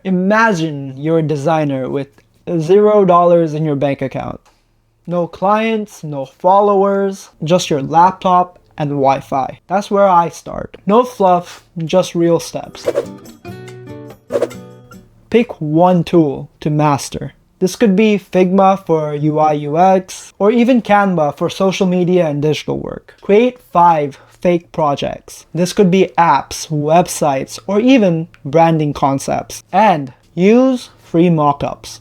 Imagine you're a designer with $0 in your bank account. No clients, no followers, just your laptop and Wi-Fi. That's where I start. No fluff, just real steps. Pick one tool to master. This could be Figma for UI UX, or even Canva for social media and digital work. Create 5 fake projects. This could be apps, websites, or even branding concepts. And use free mockups.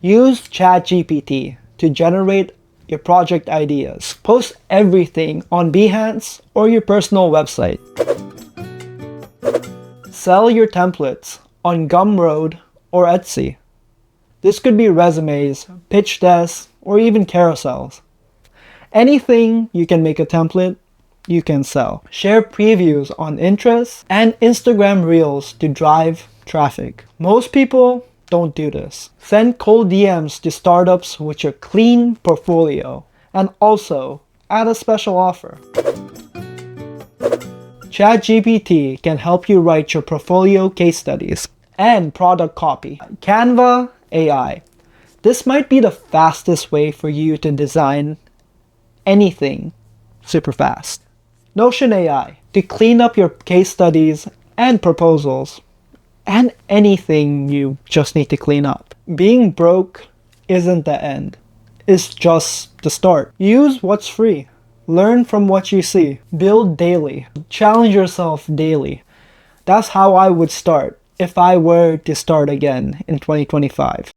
Use ChatGPT to generate your project ideas. Post everything on Behance or your personal website. Sell your templates on Gumroad or Etsy. This could be resumes, pitch decks, or even carousels. Anything you can make a template, you can sell. Share previews on Pinterest and Instagram Reels to drive traffic. Most people don't do this. Send cold DMs to startups with your clean portfolio, and also add a special offer. ChatGPT can help you write your portfolio case studies and product copy. Canva AI. This might be the fastest way for you to design anything super fast. Notion AI to clean up your case studies and proposals and anything you just need to clean up. Being broke isn't the end. It's just the start. Use what's free. Learn from what you see. Build daily. Challenge yourself daily. That's how I would start if I were to start again in 2025.